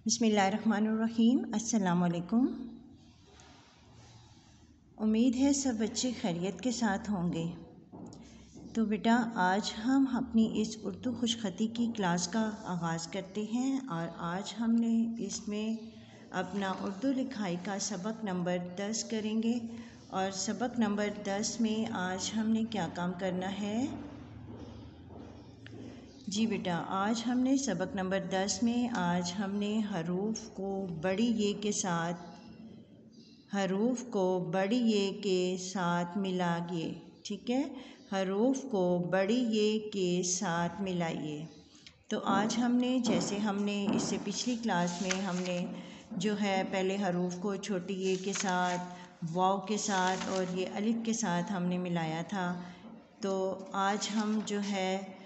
बिस्मिल्लाहिर्रहमानिर्रहीम। अस्सलामुअलैकुम। उम्मीद है सब बच्चे खैरियत के साथ होंगे। तो बेटा आज हम अपनी इस उर्दू खुशखती की क्लास का आगाज़ करते हैं और आज हमने इसमें अपना उर्दू लिखाई का सबक नंबर 10 करेंगे। और सबक नंबर 10 में आज हमने क्या काम करना है? जी बेटा, आज हमने सबक नंबर 10 में आज हमने हरूफ को बड़ी ये के साथ मिलाइए। ठीक है, हरूफ को बड़ी ये के साथ मिलाइए। तो आज हमने जैसे हमने इससे पिछली क्लास में हमने जो है पहले हरूफ को छोटी ये के साथ, वाव के साथ और ये अलिफ के साथ हमने मिलाया था। तो आज हम जो है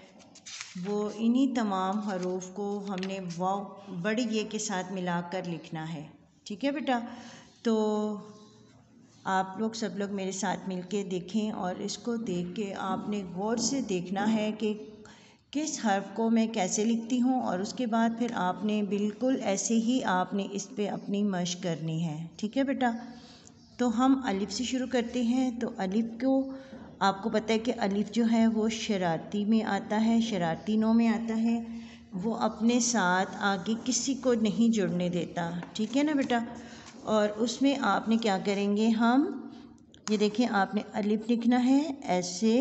वो इन्हीं तमाम हरूफ को हमने वाव बड़ी ये के साथ मिलाकर लिखना है। ठीक है बेटा, तो आप लोग सब लोग मेरे साथ मिलके देखें और इसको देख के आपने गौर से देखना है कि किस हर्फ को मैं कैसे लिखती हूँ और उसके बाद फिर आपने बिल्कुल ऐसे ही आपने इस पे अपनी मशक करनी है। ठीक है बेटा, तो हम अलिफ से शुरू करते हैं। तो अलिफ को आपको पता है कि अलिफ जो है वो शरारती में आता है, शरारती नौ में आता है। वो अपने साथ आगे किसी को नहीं जुड़ने देता। ठीक है ना बेटा, और उसमें आपने क्या करेंगे, हम ये देखें आपने अलिफ लिखना है ऐसे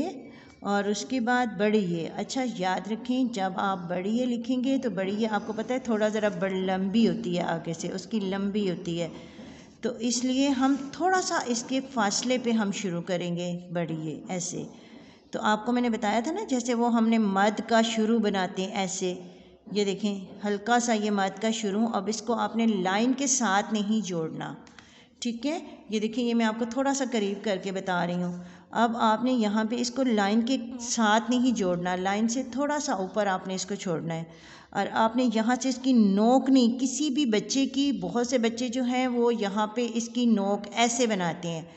और उसके बाद बड़ी ये। अच्छा याद रखें, जब आप बड़ी ये लिखेंगे तो बड़ी ये आपको पता है थोड़ा ज़रा बड़ी लंबी होती है, आगे से उसकी लंबी होती है, तो इसलिए हम थोड़ा सा इसके फासले पे हम शुरू करेंगे बड़ी ये ऐसे। तो आपको मैंने बताया था ना, जैसे वो हमने मद का शुरू बनाते हैं ऐसे। ये देखें हल्का सा ये मद का शुरू, अब इसको आपने लाइन के साथ नहीं जोड़ना। ठीक है, ये देखिए ये मैं आपको थोड़ा सा करीब करके बता रही हूँ। अब आपने यहाँ पे इसको लाइन के साथ नहीं जोड़ना, लाइन से थोड़ा सा ऊपर आपने इसको छोड़ना है और आपने यहाँ से इसकी नोक नहीं, किसी भी बच्चे की, बहुत से बच्चे जो हैं वो यहाँ पे इसकी नोक ऐसे बनाते हैं,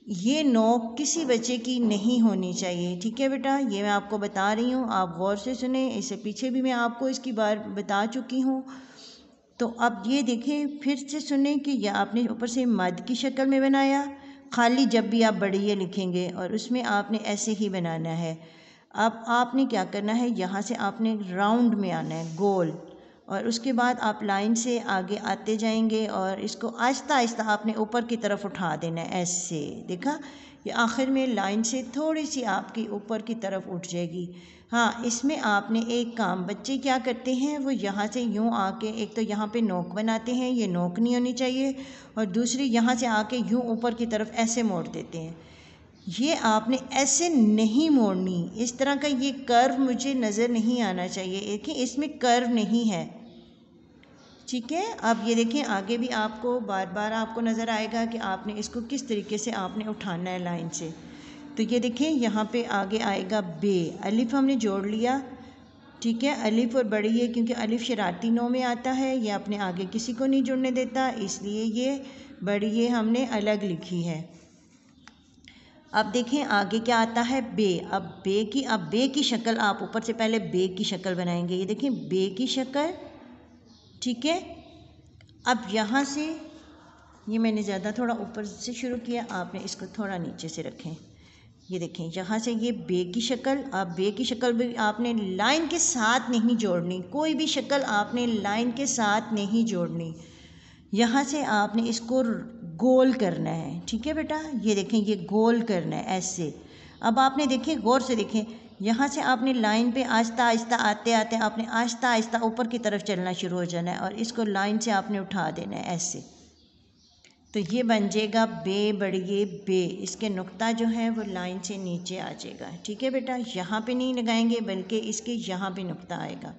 ये नोक किसी बच्चे की नहीं होनी चाहिए। ठीक है बेटा, ये मैं आपको बता रही हूँ, आप गौर से सुने। इससे पीछे भी मैं आपको इसकी बार बता चुकी हूँ। तो अब ये देखें फिर से सुने कि यह आपने ऊपर से मद की शक्ल में बनाया, खाली जब भी आप बड़ी ये लिखेंगे और उसमें आपने ऐसे ही बनाना है। अब आपने क्या करना है, यहाँ से आपने राउंड में आना है, गोल, और उसके बाद आप लाइन से आगे आते जाएंगे और इसको आहिस्ता आहिस्ता आपने ऊपर की तरफ उठा देना है ऐसे। देखा, ये आखिर में लाइन से थोड़ी सी आपकी ऊपर की तरफ उठ जाएगी। हाँ, इसमें आपने एक काम, बच्चे क्या करते हैं वो यहाँ से यूँ आके, एक तो यहाँ पे नोक बनाते हैं, ये नोक नहीं होनी चाहिए, और दूसरी यहाँ से आके यूँ ऊपर की तरफ ऐसे मोड़ देते हैं। ये आपने ऐसे नहीं मोड़नी, इस तरह का ये कर्व मुझे नज़र नहीं आना चाहिए। देखिए इसमें कर्व नहीं है। ठीक है, अब ये देखें आगे भी आपको बार बार आपको नज़र आएगा कि आपने इसको किस तरीके से आपने उठाना है लाइन से। तो ये देखें यहाँ पे आगे आएगा बे, अलिफ हमने जोड़ लिया। ठीक है, अलिफ और बड़ी है, क्योंकि अलिफ शरारती नौ में आता है, ये अपने आगे किसी को नहीं जुड़ने देता, इसलिए ये बड़ी ये हमने अलग लिखी है। अब देखें आगे क्या आता है, बे। अब बे की शक्ल आप ऊपर से पहले बे की शक्ल बनाएंगे। ये देखें बे की शक्ल। ठीक है, अब यहाँ से ये मैंने ज़्यादा थोड़ा ऊपर से शुरू किया, आपने इसको थोड़ा नीचे से रखें। ये देखें यहाँ से ये बे की शक्ल। अब बे की शक्ल भी आपने लाइन के साथ नहीं जोड़नी, कोई भी शक्ल आपने लाइन के साथ नहीं जोड़नी, यहाँ से आपने इसको गोल करना है। ठीक है बेटा, ये देखें ये गोल करना है ऐसे। अब आपने देखें गौर से देखें, यहाँ से आपने लाइन पे आहिस्ता आहिस्ता आते आते आपने आहिस्ता आहिस्ता ऊपर की तरफ चलना शुरू हो जाना है और इसको लाइन से आपने उठा देना है ऐसे। तो ये बन जाएगा बे बड़िए बे, इसके नुक्ता जो है वो लाइन से नीचे आ जाएगा। ठीक है बेटा, यहाँ पे नहीं लगाएंगे बल्कि इसके यहाँ पे नुक्ता आएगा।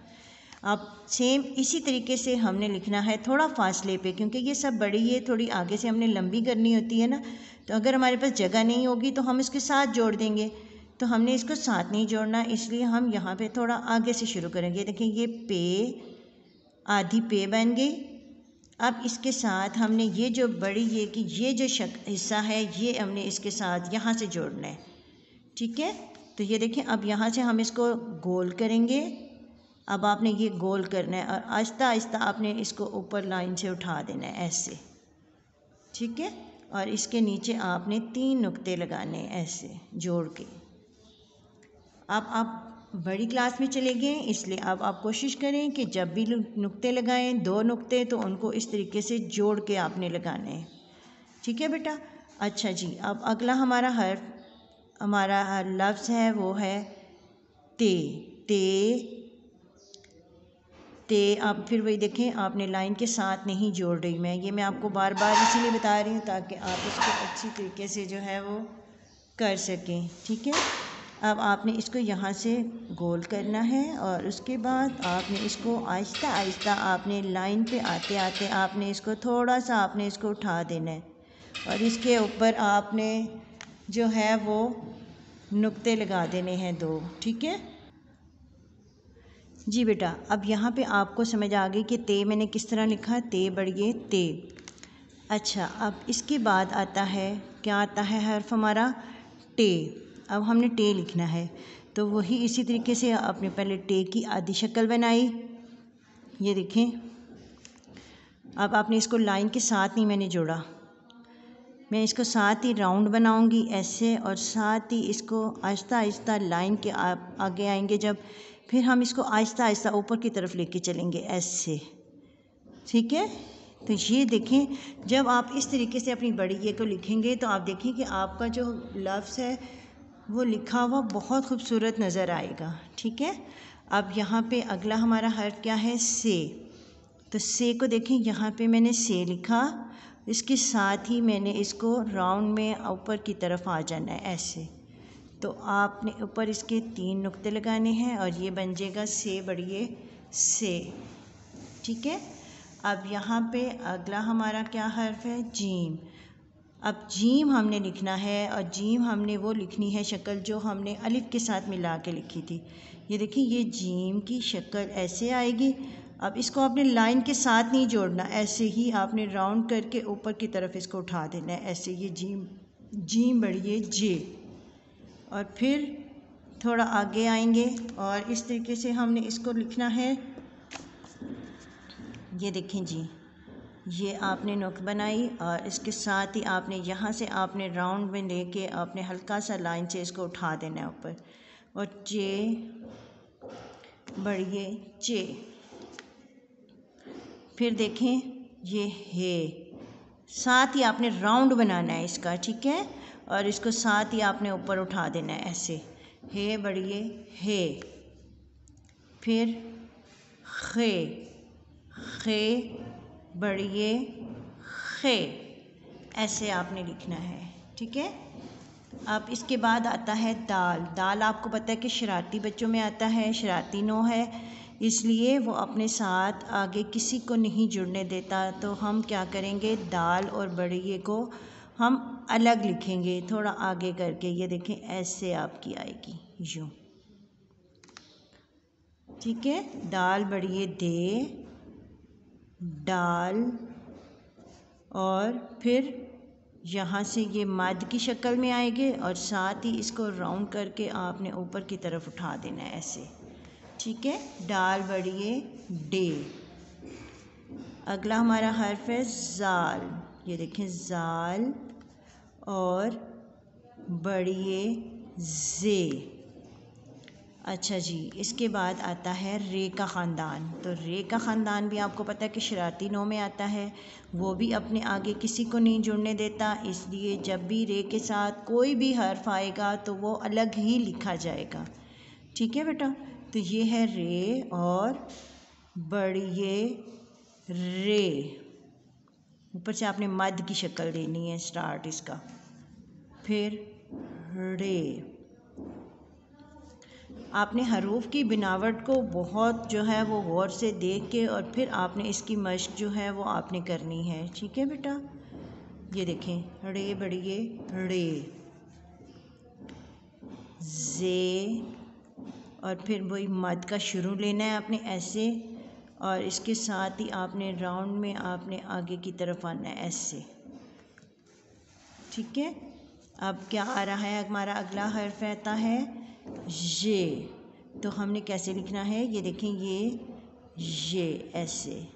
अब सेम इसी तरीके से हमने लिखना है थोड़ा फासले पे, क्योंकि ये सब बड़ी है, थोड़ी आगे से हमने लंबी करनी होती है ना, तो अगर हमारे पास जगह नहीं होगी तो हम इसके साथ जोड़ देंगे, तो हमने इसको साथ नहीं जोड़ना, इसलिए हम यहाँ पे थोड़ा आगे से शुरू करेंगे। देखिए ये पे, आधी पे बन गई। अब इसके साथ हमने ये जो बड़ी ये कि ये जो हिस्सा है ये हमने इसके साथ यहाँ से जोड़ना है। ठीक है, तो ये देखें अब यहाँ से हम इसको गोल करेंगे अब आपने ये गोल करना है और आहिस्ता आहिस्ता आपने इसको ऊपर लाइन से उठा देना है ऐसे, ठीक है। और इसके नीचे आपने 3 नुक्ते लगाने हैं ऐसे जोड़ के। अब आप बड़ी क्लास में चले गए, इसलिए अब आप कोशिश करें कि जब भी नुक्ते लगाएं 2 नुक्ते तो उनको इस तरीके से जोड़ के आपने लगाने हैं, ठीक है बेटा। अच्छा जी, अब अगला हमारा लफ्ज़ है वो है ते। आप फिर वही देखें, आपने लाइन के साथ नहीं जोड़ रही मैं आपको बार बार इसीलिए बता रही हूँ ताकि आप इसको अच्छी तरीके से जो है वो कर सकें, ठीक है। अब आपने इसको यहाँ से गोल करना है और उसके बाद आपने इसको आहिस्ता आहिस्ता आपने लाइन पे आते आते आपने इसको थोड़ा सा आपने इसको उठा देना है और इसके ऊपर आपने जो है वो नुक्ते लगा देने हैं 2, ठीक है जी बेटा। अब यहाँ पे आपको समझ आ गई कि ते मैंने किस तरह लिखा, ते बढ़िए ते। अच्छा, अब इसके बाद आता है, क्या आता है हर्फ हमारा टे। अब हमने टे लिखना है तो वही इसी तरीके से आपने पहले टे की आधी शक्ल बनाई, ये देखें। अब आपने इसको लाइन के साथ नहीं मैंने जोड़ा, मैं इसको साथ ही राउंड बनाऊंगी ऐसे और साथ ही इसको आहिस्ता आहिस्ता लाइन के आगे आएंगे जब, फिर हम इसको आहिस्ता आहिस्ता ऊपर की तरफ लेके चलेंगे ऐसे, ठीक है। तो ये देखें, जब आप इस तरीके से अपनी बड़ी ये को लिखेंगे तो आप देखें कि आपका जो लफ्ज़ है वो लिखा हुआ बहुत खूबसूरत नज़र आएगा, ठीक है। अब यहाँ पे अगला हमारा हर्फ क्या है, से। तो से को देखें, यहाँ पे मैंने से लिखा, इसके साथ ही मैंने इसको राउंड में ऊपर की तरफ आ जाना है ऐसे। तो आपने ऊपर इसके 3 नुक्ते लगाने हैं और ये बन जाएगा से बढ़िए से, ठीक है। अब यहाँ पे अगला हमारा क्या हर्फ है, जीम। अब जीम हमने लिखना है और जीम हमने वो लिखनी है शक्ल जो हमने अलिफ के साथ मिला के लिखी थी। ये देखिए, ये जीम की शक्ल ऐसे आएगी। अब इसको आपने लाइन के साथ नहीं जोड़ना, ऐसे ही आपने राउंड करके ऊपर की तरफ इसको उठा देना है ऐसे। ये जीम बढ़िए जे। और फिर थोड़ा आगे आएंगे और इस तरीके से हमने इसको लिखना है। ये देखें जी, ये आपने नुक्त बनाई और इसके साथ ही आपने यहाँ से आपने राउंड में लेके आपने हल्का सा लाइन से इसको उठा देना है ऊपर और चे बढ़िए चे। फिर देखें, ये है, साथ ही आपने राउंड बनाना है इसका, ठीक है। और इसको साथ ही आपने ऊपर उठा देना है ऐसे, है बढ़िए है। फिर खे, खे बढ़िए खे, ऐसे आपने लिखना है, ठीक है। अब इसके बाद आता है दाल। दाल आपको पता है कि शरारती बच्चों में आता है, शरारती नो है, इसलिए वो अपने साथ आगे किसी को नहीं जुड़ने देता। तो हम क्या करेंगे, दाल और बढ़िए को हम अलग लिखेंगे थोड़ा आगे करके। ये देखें, ऐसे आपकी आएगी यूँ, ठीक है। दाल बढ़िए दे, डाल, और फिर यहाँ से ये मद की शक्ल में आएंगे और साथ ही इसको राउंड करके आपने ऊपर की तरफ उठा देना है ऐसे, ठीक है। डाल बढ़िए डे। अगला हमारा हर्फ है जाल। ये देखें, जाल और बढ़िए जे। अच्छा जी, इसके बाद आता है रे का ख़ानदान। तो रे का ख़ानदान भी आपको पता है कि शरारती नो में आता है, वो भी अपने आगे किसी को नहीं जुड़ने देता, इसलिए जब भी रे के साथ कोई भी हर्फ आएगा तो वो अलग ही लिखा जाएगा, ठीक है बेटा। तो ये है रे और बढ़िए रे, ऊपर से आपने मद की शक्ल देनी है स्टार्ट इसका, फिर रे। आपने हरूफ की बनावट को बहुत जो है वो गौर से देख के और फिर आपने इसकी मश्क जो है वो आपने करनी है, ठीक है बेटा। ये देखें, रे बढ़िए रे, जे, और फिर वही मद का शुरू लेना है आपने ऐसे, और इसके साथ ही आपने राउंड में आपने आगे की तरफ आना है ऐसे, ठीक है। अब क्या आ रहा है, हमारा अगला हर्फ आता है ये। तो हमने कैसे लिखना है, ये देखें, ये ऐसे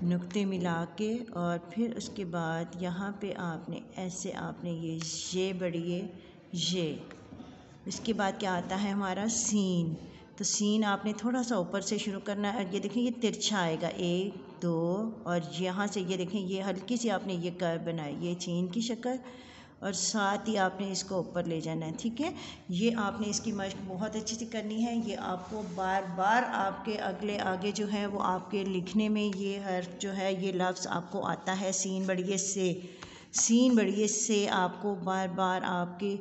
नुक्ते मिला के और फिर उसके बाद यहाँ पे आपने ऐसे आपने ये बढ़िए ये। इसके बाद क्या आता है हमारा सीन। तो सीन आपने थोड़ा सा ऊपर से शुरू करना है। ये देखें ये तिरछा आएगा, 1 2 और यहाँ से ये देखें ये हल्की सी आपने ये कर्व बनाई, ये चीन की शक्ल, और साथ ही आपने इसको ऊपर ले जाना है। ठीक है, ये आपने इसकी मश्क बहुत अच्छी से करनी है। ये आपको बार बार आपके अगले आगे जो है वो आपके लिखने में ये हर्फ जो है ये लफ्ज़ आपको आता है सीन बढ़िए से। सीन बढ़िए से आपको बार बार आपके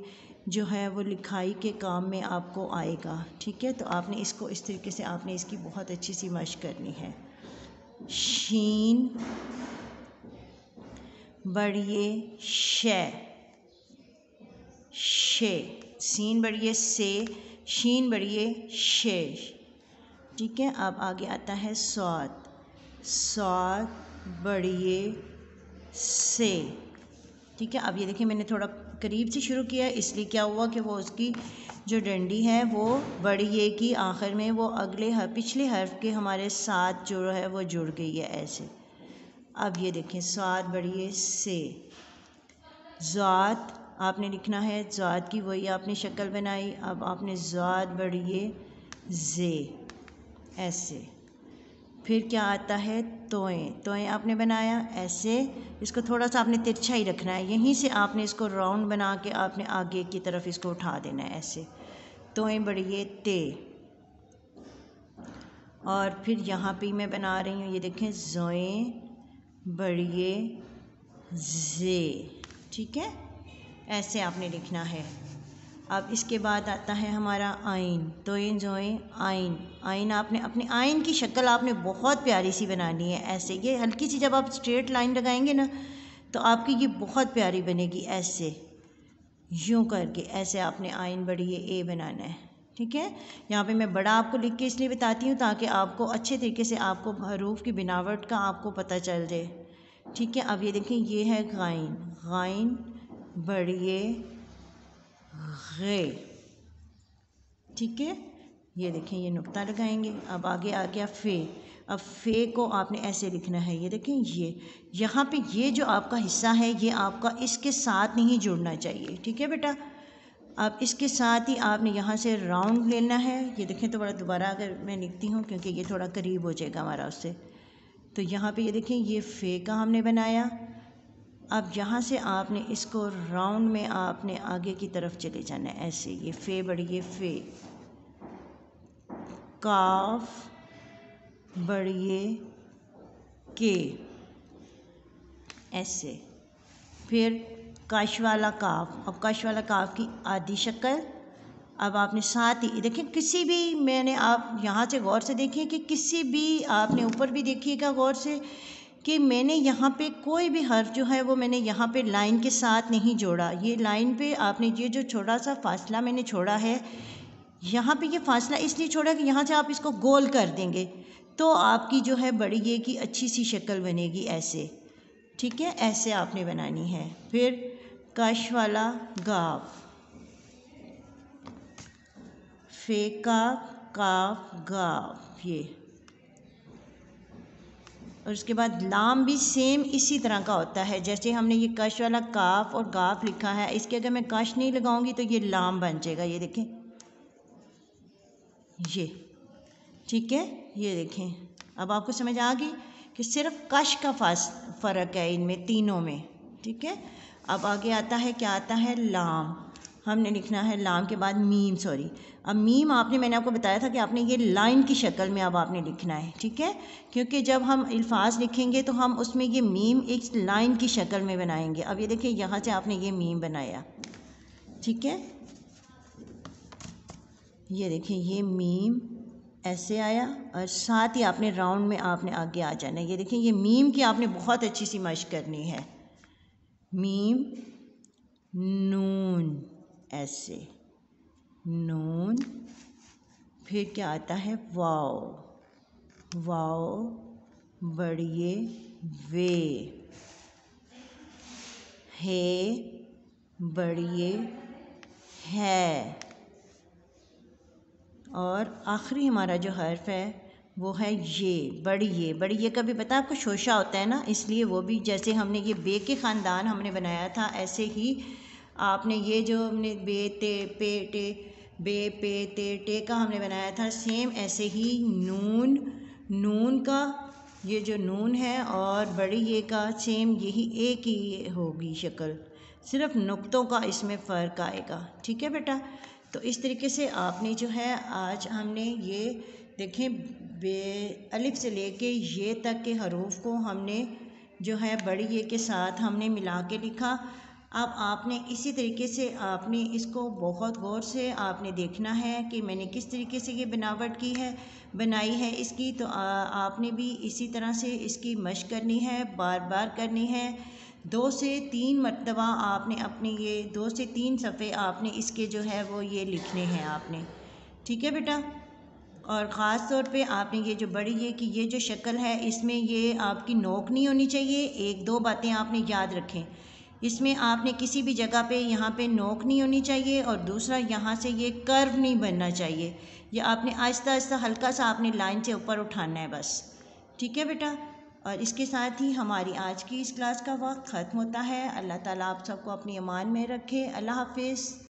जो है वो लिखाई के काम में आपको आएगा। ठीक है, तो आपने इसको इस तरीके से आपने इसकी बहुत अच्छी सी मश्क करनी है। शीन बढ़िए शे, शे, सीन बढ़िए से, शीन बढ़िए शे। ठीक है, अब आगे आता है स्वाद, स्वाद बढ़िए से। ठीक है, अब ये देखिए मैंने थोड़ा करीब से शुरू किया, इसलिए क्या हुआ कि वो उसकी जो डंडी है वो बढ़िए की आखिर में वो अगले पिछले हर्फ के हमारे साथ जो है वो जुड़ गई है ऐसे। अब ये देखें स्वाद बढ़िए से। ज़ात आपने लिखना है, ज़ात की वही आपने शक्ल बनाई। अब आपने ज़ात बढ़िए जे ऐसे। फिर क्या आता है तोएं, तोएं आपने बनाया ऐसे, इसको थोड़ा सा आपने तिरछा ही रखना है, यहीं से आपने इसको राउंड बना के आपने आगे की तरफ इसको उठा देना है ऐसे। तोएं बढ़िए ते। और फिर यहाँ पे मैं बना रही हूँ, ये देखें ज़ोएं बढ़िए जे। ठीक है, ऐसे आपने लिखना है। अब इसके बाद आता है हमारा आइन, तो इन जोएं आइन। आइन आपने अपनी आइन की शक्ल आपने बहुत प्यारी सी बनानी है ऐसे। ये हल्की सी जब आप स्ट्रेट लाइन लगाएंगे ना तो आपकी ये बहुत प्यारी बनेगी ऐसे, यूँ करके ऐसे आपने आइन बढ़िए ए बनाना है। ठीक है, यहाँ पे मैं बड़ा आपको लिख के इसलिए बताती हूँ ताकि आपको अच्छे तरीके से आपको हरूफ की बनावट का आपको पता चल जाए। ठीक है, अब ये देखें ये है गाइन, गाइन बढ़िए गे। ठीक है, ये देखें ये नुक्ता लगाएंगे। अब आगे आ गया फे। अब फे को आपने ऐसे लिखना है, ये देखें ये यहाँ पे ये जो आपका हिस्सा है ये आपका इसके साथ नहीं जुड़ना चाहिए। ठीक है बेटा, अब इसके साथ ही आपने यहाँ से राउंड लेना है। ये देखें तो बड़ा दोबारा अगर मैं लिखती हूँ क्योंकि ये थोड़ा करीब हो जाएगा हमारा उससे। तो यहाँ पे ये देखें ये फे का हमने बनाया। अब यहाँ से आपने इसको राउंड में आपने आगे की तरफ चले जाना है ऐसे, ये फे बढ़िए फे। काफ बढ़िए के ऐसे। फिर कश वाला काफ। अब कश वाला काफ की आधी शक्ल। अब आपने साथ ही देखें किसी भी, मैंने आप यहाँ से गौर से देखें कि किसी भी आपने ऊपर भी देखिएगा गौर से कि मैंने यहाँ पे कोई भी हर्फ जो है वो मैंने यहाँ पे लाइन के साथ नहीं जोड़ा। ये लाइन पे आपने ये जो छोटा सा फासला मैंने छोड़ा है, यहाँ पे ये फासला इसलिए छोड़ा कि यहाँ से आप इसको गोल कर देंगे तो आपकी जो है बड़ी ये की अच्छी सी शक्ल बनेगी ऐसे। ठीक है, ऐसे आपने बनानी है। फिर कश वाला गाव, फेका काफ गाव ये। और उसके बाद लाम भी सेम इसी तरह का होता है, जैसे हमने ये कश वाला काफ और गाफ लिखा है, इसके अगर मैं कश नहीं लगाऊंगी तो ये लाम बन जाएगा। ये देखें ये। ठीक है, ये देखें अब आपको समझ आ गई कि सिर्फ कश का फ़र्क है इनमें तीनों में। ठीक है, अब आगे आता है क्या आता है लाम। हमने लिखना है लाम के बाद मीम, सॉरी अब मीम आपने, मैंने आपको बताया था कि आपने ये लाइन की शक्ल में अब आपने लिखना है। ठीक है, क्योंकि जब हम अल्फाज लिखेंगे तो हम उसमें ये मीम एक लाइन की शक्ल में बनाएंगे। अब ये देखिए यहाँ से आपने ये मीम बनाया। ठीक है, ये देखिए ये मीम ऐसे आया और साथ ही आपने राउंड में आपने आगे आ जाना है। ये देखिए ये मीम की आपने बहुत अच्छी सी मश्क करनी है। मीम नून ऐसे, नून। फिर क्या आता है वाओ, वाओ बढ़िए वे, हे बढ़िए है। और आखिरी हमारा जो हर्फ है वो है ये, बड़ी ये का भी पता है आपको शोशा होता है ना, इसलिए वो भी जैसे हमने ये बे के ख़ानदान हमने बनाया था, ऐसे ही आपने ये जो हमने बे ते पे टे बे पे ते का हमने बनाया था, सेम ऐसे ही नून का ये जो नून है और बड़ी ये का सेम यही एक ही होगी शक्ल, सिर्फ नुक्तों का इसमें फ़र्क आएगा। ठीक है बेटा, तो इस तरीके से आपने जो है आज हमने ये देखें बे अलिफ से लेके ये तक के हरूफ को हमने जो है बड़ी ये के साथ हमने मिला के लिखा। अब आपने इसी तरीके से आपने इसको बहुत गौर से आपने देखना है कि मैंने किस तरीके से ये बनावट बनाई है इसकी, तो आपने भी इसी तरह से इसकी मशक करनी है, बार बार करनी है। 2 से 3 मरतबा आपने अपने ये 2 से 3 सफ़े आपने इसके जो है वो ये लिखने हैं आपने। ठीक है बेटा, और ख़ास तौर पे आपने ये जो बड़ी ये कि ये जो शक्ल है इसमें ये आपकी नोक नहीं होनी चाहिए। 1-2 बातें आपने याद रखें, इसमें आपने किसी भी जगह पे यहाँ पे नोक नहीं होनी चाहिए, और दूसरा यहाँ से ये कर्व नहीं बनना चाहिए, ये आपने आहिस्ता आहिस्ता हल्का सा आपने लाइन से ऊपर उठाना है बस। ठीक है बेटा, और इसके साथ ही हमारी आज की इस क्लास का वक्त ख़त्म होता है। अल्लाह ताला आप सबको अपनी अमान में रखे। अल्लाह हाफिज़।